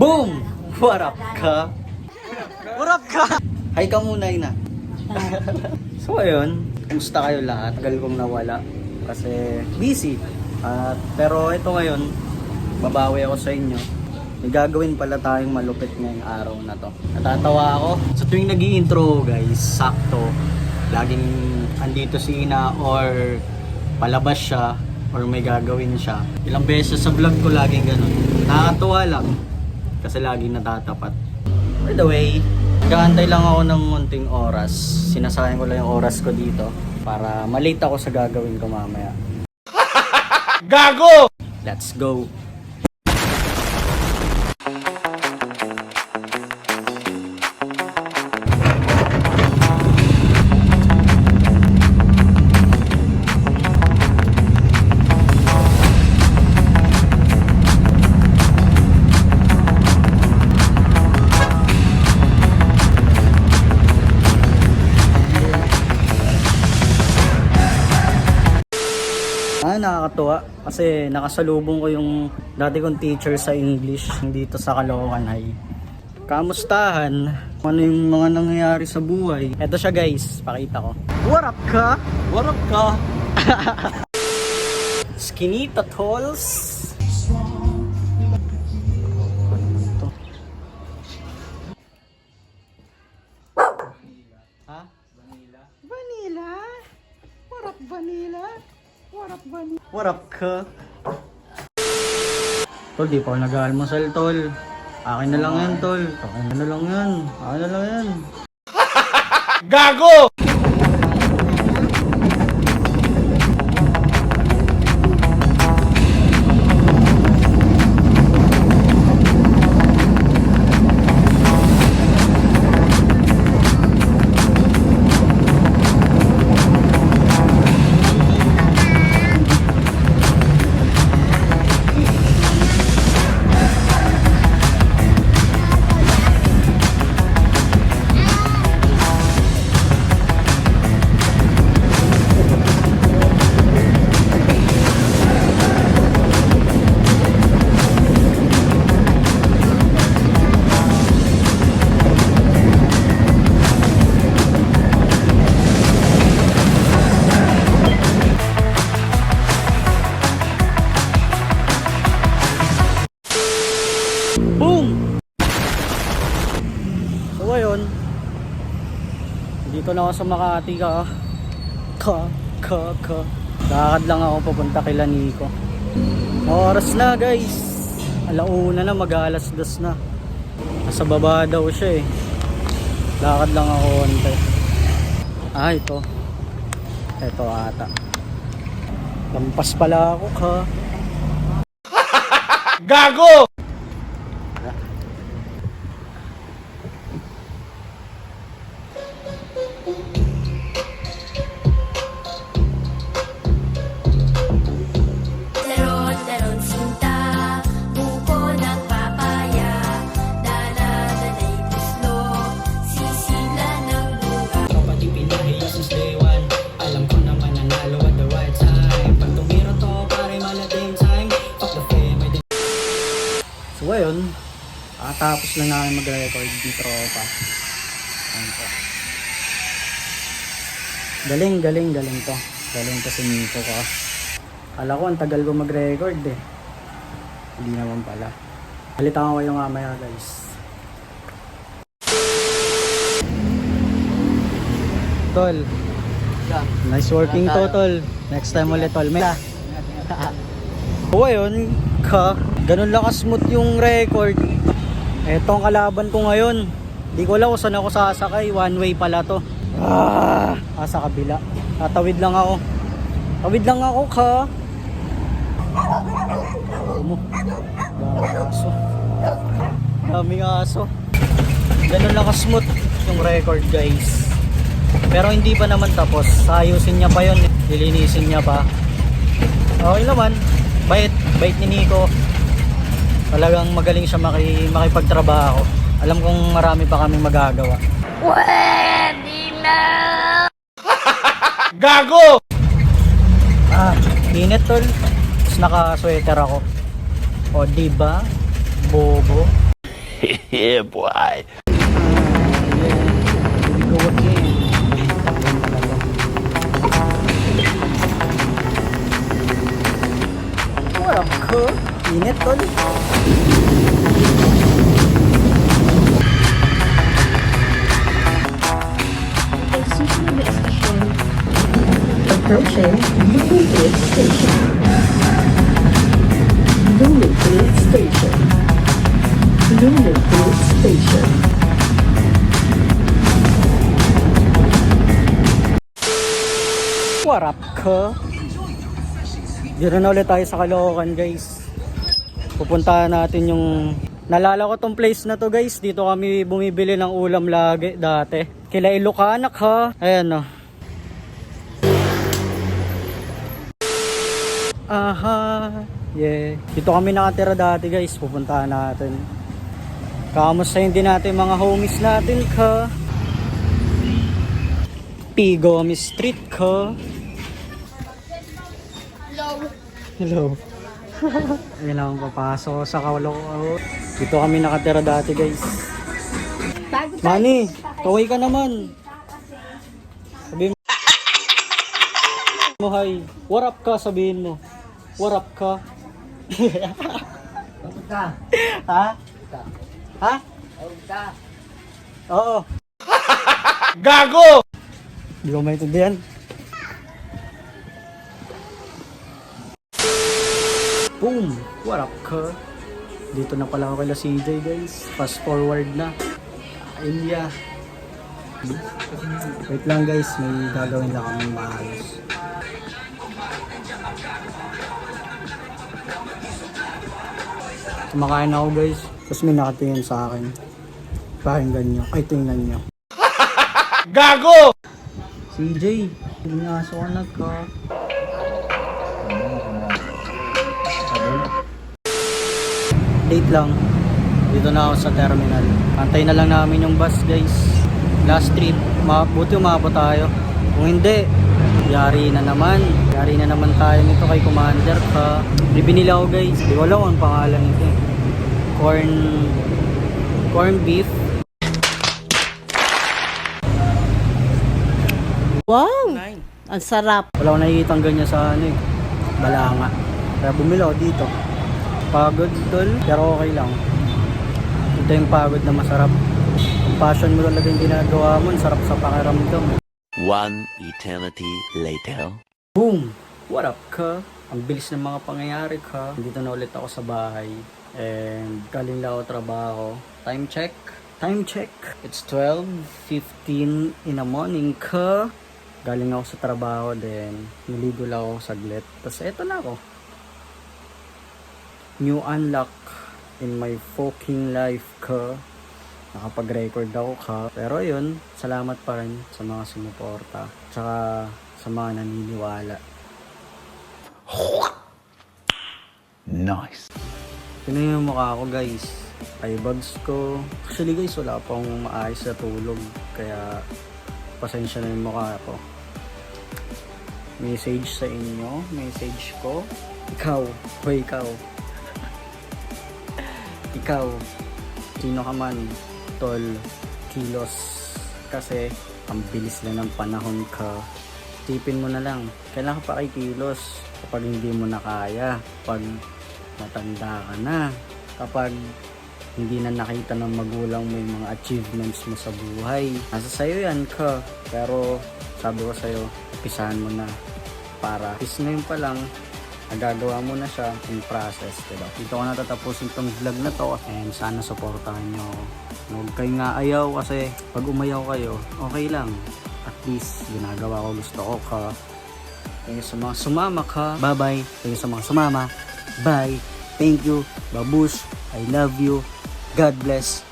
Boom! What up ka? What up ka? Hi ka muna, Ina. So ayun, kumusta kayo lahat? Tagal kong nawala kasi busy. Pero ito ngayon, babawi ako sa inyo. May gagawin pala tayong malupit ngayong araw na to. Natatawa ako. Sa tuwing nag-i-intro guys, sakto. Laging andito si Ina or palabas siya or may gagawin siya. Ilang beses sa vlog ko laging ganun. Nakakatuwa lang kasi laging natatapat. By the way, nag-aantay lang ako ng munting oras. Sinasayang ko lang yung oras ko dito para malate ako sa gagawin ko mamaya. Gago! Let's go! Nakakatuwa kasi nakasalubong ko yung dati kong teacher sa English dito sa Caloocan High. Kamustahan? Ano yung mga nangyayari sa buhay? Eto siya guys, pakita ko. What up ka? What up ka? Skinita tolls. Ha? Vanilla? Vanilla? What up vanilla? What up, buddy? What up, ka? Tol, di pa ako nag-almusal, tol. Akin na lang yan, tol. Akin na lang yan. Akin na lang yan. Gago! Boom! So ngayon, dito na ako sa Makati Lakad lang ako papunta kila Nico. Oras na guys. Alauna na, mag-alas-dos na. Nasa baba daw siya eh. Lakad lang ako onte. Ito. Ito ata. Lampas pala ako ka. Gago! So ayun, tapos lang namin mag-record ng tropa. Galing to. Galing to si Nico ko. Kala ko ang tagal ko mag-record eh. Hindi naman pala. Balitaan ko kayo mamaya guys. Tol, nice working to tol. Next time ulit tol. O ayun, ganun lang ka-smooth yung record. Etong kalaban ko ngayon. Di ko alam kung saan ako sasakay. One way pala to. Sa kabila. Tatawid lang ako. Tawid lang ako ka. Daming aso. Daming aso. Ganun lang ka-smooth yung record guys. Pero hindi pa naman tapos. Ayusin niya pa yun. Lilinisin niya pa. Okay naman. Bait ni Nico. Talagang magaling siya makipagtrabaho. Alam kong marami pa kaming magagawa. Pwede na! Gago! Init tol. Tapos naka-sweater ako. O diba? Bobo. Yeah, boy. Go again. What up, ko? Init, tol. Approaching Bloomington Station. Bloomington Station. Bloomington Station. What up, ko? Dito na ulit tayo sa Caloocan, guys. Pupuntahan natin yung... Nalala ko tong place na to, guys. Dito kami bumibili ng ulam lagi dati. Kila Ilocanak, ha? Ayan, oh. Aha. Yeah. Dito kami nakatira dati, guys. Pupuntahan natin. Kamustahin din natin mga homies natin, ka. Pigomi Street, ka. Hello. Ayun lang papasok sa Caloocan. Dito kami nakatira dati, guys. Manny, kaway ka naman. Sabihin mo hi. What up ka, sabihin mo. What up ka? Ha? Ha? Oo. Gago! Di ko maintindihan. Boom! What up, ka? Dito na pala ako kay CJ, guys. Fast forward na. India. Wait lang, guys. May gagawin lang kami maayos. Kumakain ako, guys. Tapos may nakatingin sa akin. Pakinggan nyo. Ay, tingnan nyo. Gago! CJ, inaso ka na, ka. Late lang. Dito na ako sa terminal. Antay na lang namin yung bus, guys. Last trip. Buti umabot tayo. Kung hindi, yari na naman. Yari na naman tayo nito kay Commander, ka. Binili ako, guys. Di ko alam ang pangalan nito. Corn beef. Wow! Ang sarap. Wala akong nakikitang ganyan sa Balanga. Kaya bumili ako dito. Pagod tol, pero okay lang. Ito yung pagod na masarap. Kung passion mo talaga yung ginagawa mo, sarap sa pakiramdam. One eternity later. Boom! What up, ka? Ang bilis ng mga pangyayari, ka. Dito na ulit ako sa bahay. And galing lang ako trabaho. Time check. Time check. It's 12:15 in the morning, ka. Galing ako sa trabaho, then niligo lang ako saglit. Tapos eto na ako. New unlock in my fucking life, ka. Nakapag-record ako, ka. Pero yun, salamat pa rin sa mga sumuporta. Tsaka sa mga naniniwala. Nice. Tingnan yung mukha ko, guys. Eyebags ko. Actually, guys, wala pang maayos na tulog. Kaya pasensya na yung mukha ko. Message sa inyo. Message ko. Ikaw. Hoy, ikaw. Ikaw. Sino ka man, tol, kilos. Kasi ang bilis na ng panahon, ka. Tipin mo na lang. Kailangan ka pa kilos kapag hindi mo na kaya. Kapag matanda ka na. Kapag hindi na nakita ng magulang mo yung mga achievements mo sa buhay. Nasa sayo yan, ka. Pero sabi ko sa'yo, upisahan mo na. Para is ngayon pa lang, nagagawa mo na siya in process, diba? Dito ko natatapusin tong vlog na to, and sana supportahan nyo ako. Huwag kayong ayaw kasi pag umayaw kayo, okay lang. At least, ginagawa ko gusto ko, ka. Thank you sa mga sumama, ka. Bye-bye. Thank you sa mga sumama. Bye. Thank you. Babush. I love you. God bless.